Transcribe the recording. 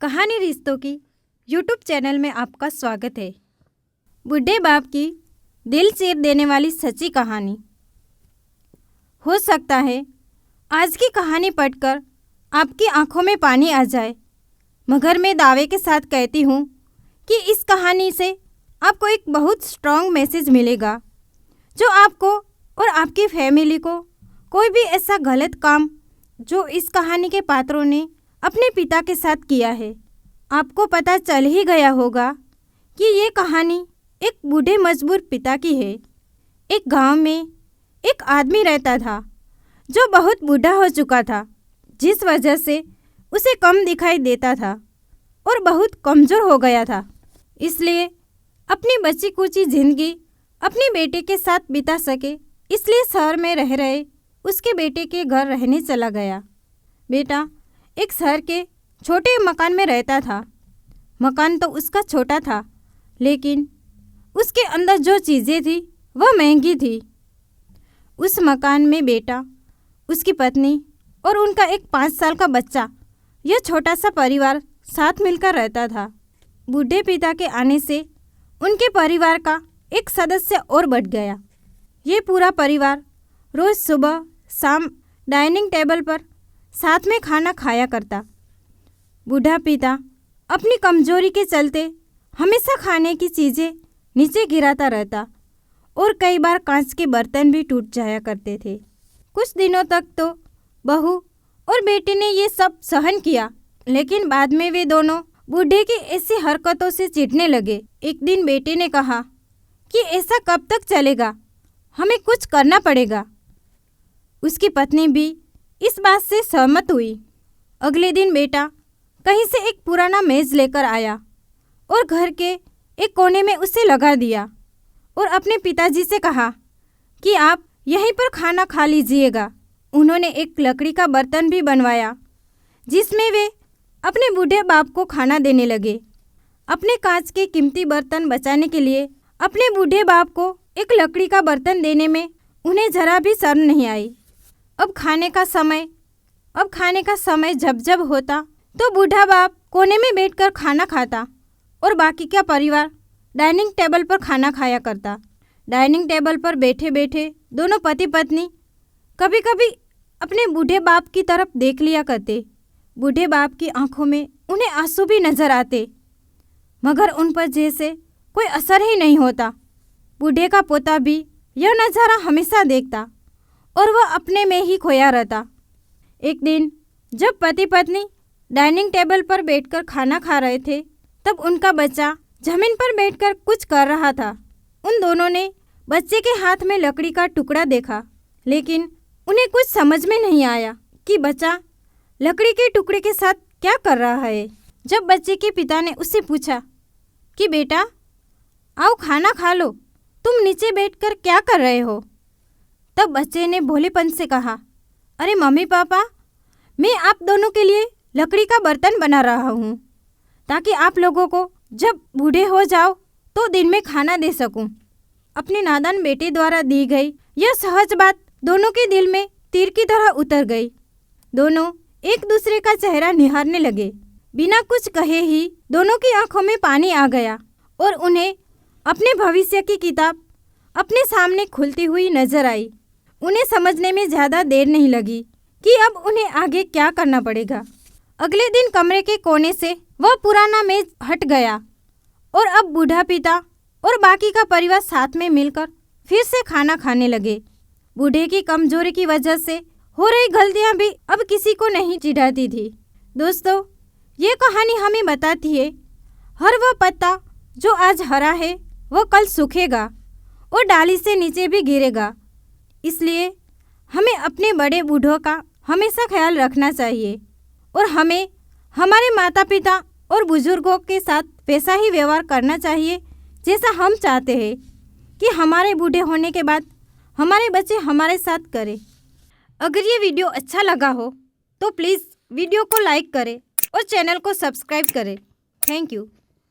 कहानी रिश्तों की यूट्यूब चैनल में आपका स्वागत है। बूढ़े बाप की दिल चीर देने वाली सच्ची कहानी। हो सकता है आज की कहानी पढ़कर आपकी आंखों में पानी आ जाए, मगर मैं दावे के साथ कहती हूँ कि इस कहानी से आपको एक बहुत स्ट्रॉन्ग मैसेज मिलेगा जो आपको और आपकी फैमिली को कोई भी ऐसा गलत काम जो इस कहानी के पात्रों ने अपने पिता के साथ किया है, आपको पता चल ही गया होगा कि ये कहानी एक बूढ़े मजबूर पिता की है। एक गांव में एक आदमी रहता था जो बहुत बूढ़ा हो चुका था, जिस वजह से उसे कम दिखाई देता था और बहुत कमज़ोर हो गया था। इसलिए अपनी बची कुची जिंदगी अपने बेटे के साथ बिता सके, इसलिए शहर में रह रहे उसके बेटे के घर रहने चला गया। बेटा एक शहर के छोटे मकान में रहता था। मकान तो उसका छोटा था, लेकिन उसके अंदर जो चीज़ें थी वह महंगी थी। उस मकान में बेटा, उसकी पत्नी और उनका एक 5 साल का बच्चा, यह छोटा सा परिवार साथ मिलकर रहता था। बूढ़े पिता के आने से उनके परिवार का एक सदस्य और बढ़ गया। ये पूरा परिवार रोज़ सुबह शाम डाइनिंग टेबल पर साथ में खाना खाया करता। बूढ़ा पिता अपनी कमजोरी के चलते हमेशा खाने की चीज़ें नीचे गिराता रहता और कई बार कांच के बर्तन भी टूट जाया करते थे। कुछ दिनों तक तो बहू और बेटे ने ये सब सहन किया, लेकिन बाद में वे दोनों बूढ़े की ऐसी हरकतों से चिढ़ने लगे। एक दिन बेटे ने कहा कि ऐसा कब तक चलेगा, हमें कुछ करना पड़ेगा। उसकी पत्नी भी इस बात से सहमत हुई। अगले दिन बेटा कहीं से एक पुराना मेज़ लेकर आया और घर के एक कोने में उसे लगा दिया और अपने पिताजी से कहा कि आप यहीं पर खाना खा लीजिएगा। उन्होंने एक लकड़ी का बर्तन भी बनवाया जिसमें वे अपने बूढ़े बाप को खाना देने लगे। अपने कांच के कीमती बर्तन बचाने के लिए अपने बूढ़े बाप को एक लकड़ी का बर्तन देने में उन्हें जरा भी शर्म नहीं आई। अब खाने का समय जब होता तो बूढ़ा बाप कोने में बैठकर खाना खाता और बाकी का परिवार डाइनिंग टेबल पर खाना खाया करता। डाइनिंग टेबल पर बैठे बैठे दोनों पति पत्नी कभी कभी अपने बूढ़े बाप की तरफ देख लिया करते। बूढ़े बाप की आंखों में उन्हें आंसू भी नजर आते, मगर उन पर जैसे कोई असर ही नहीं होता। बूढ़े का पोता भी यह नज़ारा हमेशा देखता और वह अपने में ही खोया रहता। एक दिन जब पति पत्नी डाइनिंग टेबल पर बैठकर खाना खा रहे थे, तब उनका बच्चा जमीन पर बैठकर कुछ कर रहा था। उन दोनों ने बच्चे के हाथ में लकड़ी का टुकड़ा देखा, लेकिन उन्हें कुछ समझ में नहीं आया कि बच्चा लकड़ी के टुकड़े के साथ क्या कर रहा है। जब बच्चे के पिता ने उससे पूछा कि बेटा आओ खाना खा लो, तुम नीचे बैठकर क्या कर रहे हो, तब बच्चे ने भोलेपन से कहा, अरे मम्मी पापा, मैं आप दोनों के लिए लकड़ी का बर्तन बना रहा हूँ ताकि आप लोगों को जब बूढ़े हो जाओ तो दिन में खाना दे सकूँ। अपने नादान बेटे द्वारा दी गई यह सहज बात दोनों के दिल में तीर की तरह उतर गई। दोनों एक दूसरे का चेहरा निहारने लगे। बिना कुछ कहे ही दोनों की आंखों में पानी आ गया और उन्हें अपने भविष्य की किताब अपने सामने खुलती हुई नजर आई। उन्हें समझने में ज़्यादा देर नहीं लगी कि अब उन्हें आगे क्या करना पड़ेगा। अगले दिन कमरे के कोने से वह पुराना मेज हट गया और अब बूढ़ा पिता और बाकी का परिवार साथ में मिलकर फिर से खाना खाने लगे। बूढ़े की कमजोरी की वजह से हो रही गलतियां भी अब किसी को नहीं चिढ़ाती थी। दोस्तों, ये कहानी हमें बताती है हर वह पत्ता जो आज हरा है वह कल सूखेगा और डाली से नीचे भी गिरेगा। इसलिए हमें अपने बड़े बूढ़ों का हमेशा ख्याल रखना चाहिए और हमें हमारे माता पिता और बुजुर्गों के साथ वैसा ही व्यवहार करना चाहिए जैसा हम चाहते हैं कि हमारे बूढ़े होने के बाद हमारे बच्चे हमारे साथ करें। अगर ये वीडियो अच्छा लगा हो तो प्लीज़ वीडियो को लाइक करें और चैनल को सब्सक्राइब करें। Thank you.